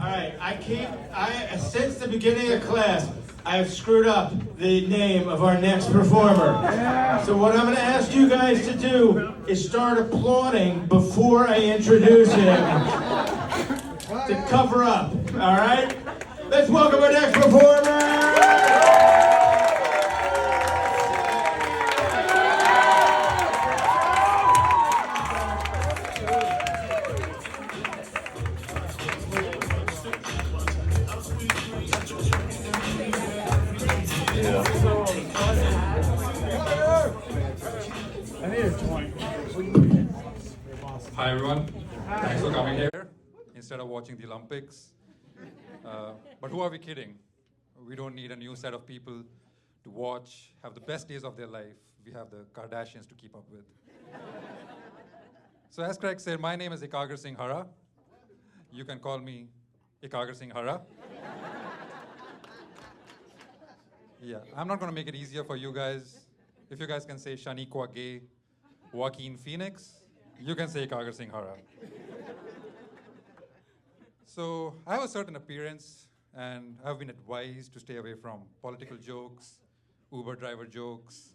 right, since the beginning of class, I have screwed up the name of our next performer. So what I'm going to ask you guys to do is start applauding before I introduce him to cover up, all right? Let's welcome our next performer! Hi everyone, thanks for coming here instead of watching the Olympics. But who are we kidding? We don't need a new set of people to watch, have the best days of their life. We have the Kardashians to keep up with. So as Craig said, my name is Ekaagar Singh Hara. You can call me Ekaagar Singh Hara. Yeah, I'm not going to make it easier for you guys. If you guys can say Shaniqua Gay, Joaquin Phoenix, you can say Ekaagar Singh Hara. So I have a certain appearance, and I've been advised to stay away from political jokes, Uber driver jokes,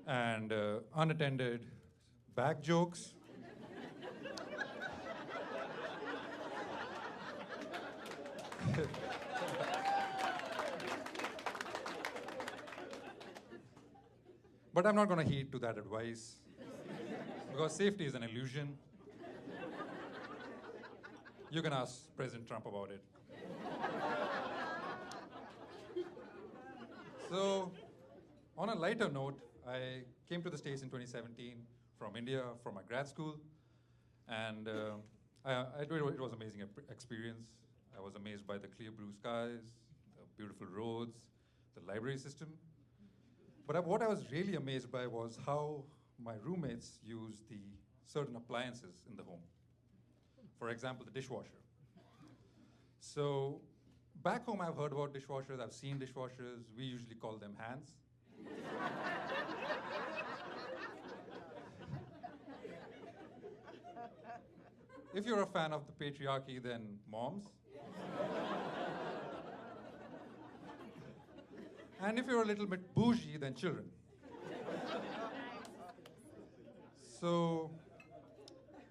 and unattended back jokes. But I'm not going to heed to that advice, because safety is an illusion. You can ask President Trump about it. So, on a lighter note, I came to the States in 2017 from India, from my grad school, and it was an amazing experience. I was amazed by the clear blue skies, the beautiful roads, the library system. But what I was really amazed by was how my roommates use the certain appliances in the home. For example, the dishwasher. So back home, I've heard about dishwashers, I've seen dishwashers. We usually call them hands. If you're a fan of the patriarchy, then moms. And if you're a little bit bougie, then children. So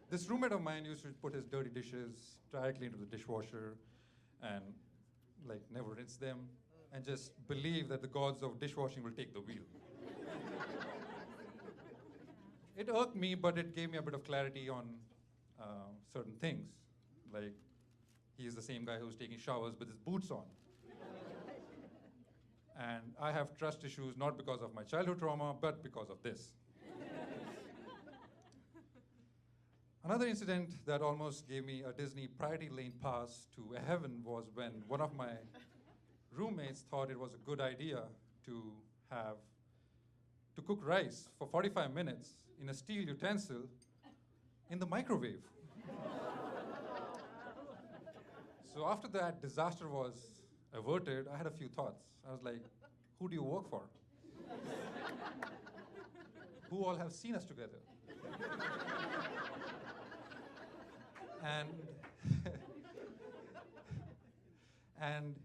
this roommate of mine used to put his dirty dishes directly into the dishwasher and never rinse them and just believe that the gods of dishwashing will take the wheel. It irked me, but it gave me a bit of clarity on certain things. Like, he's the same guy who's taking showers with his boots on. And I have trust issues not because of my childhood trauma, but because of this. Another incident that almost gave me a Disney priority lane pass to heaven was when one of my roommates thought it was a good idea to cook rice for 45 minutes in a steel utensil in the microwave. So after that disaster was averted, I had a few thoughts. I was like, who do you work for? Who all have seen us together? And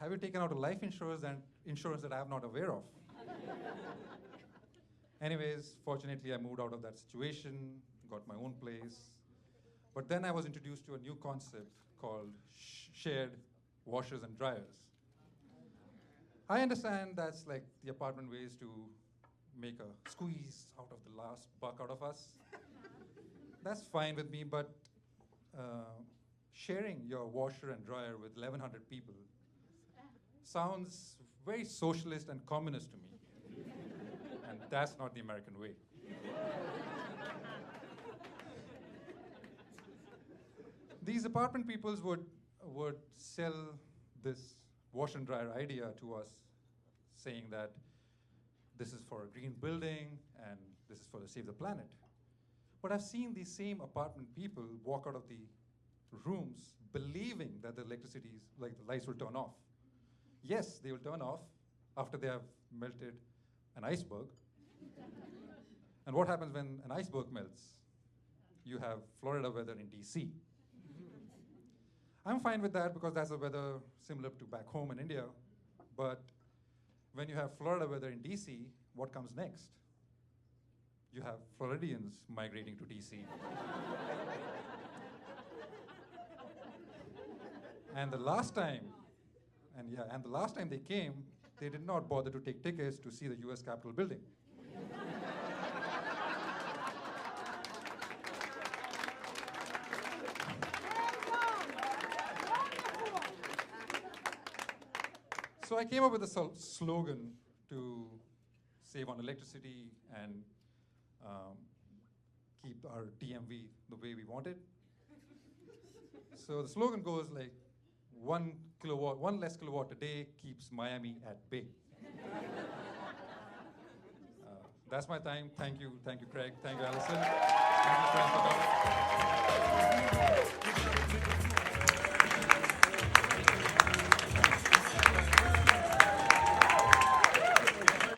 have you taken out a life insurance that I'm not aware of? Anyways, fortunately, I moved out of that situation, got my own place. But then I was introduced to a new concept called shared washers and dryers. I understand that's like the apartment ways to make a squeeze out of the last buck out of us. That's fine with me, but sharing your washer and dryer with 1,100 people sounds very socialist and communist to me. And that's not the American way. These apartment peoples would sell this wash and dryer idea to us, saying that this is for a green building and this is for to save the planet. But I've seen these same apartment people walk out of the rooms believing that the the lights will turn off. Yes, they will turn off after they have melted an iceberg. And what happens when an iceberg melts? You have Florida weather in DC. I'm fine with that because that's the weather similar to back home in India. But when you have Florida weather in DC, what comes next? You have Floridians migrating to DC. And the last time they came, they did not bother to take tickets to see the US Capitol building. So I came up with a slogan to save on electricity and keep our DMV the way we want it. So the slogan goes like, 1 less kilowatt a day keeps Miami at bay. That's my time. Thank you, Craig. Thank you, Allison. Thank you, friends, for coming.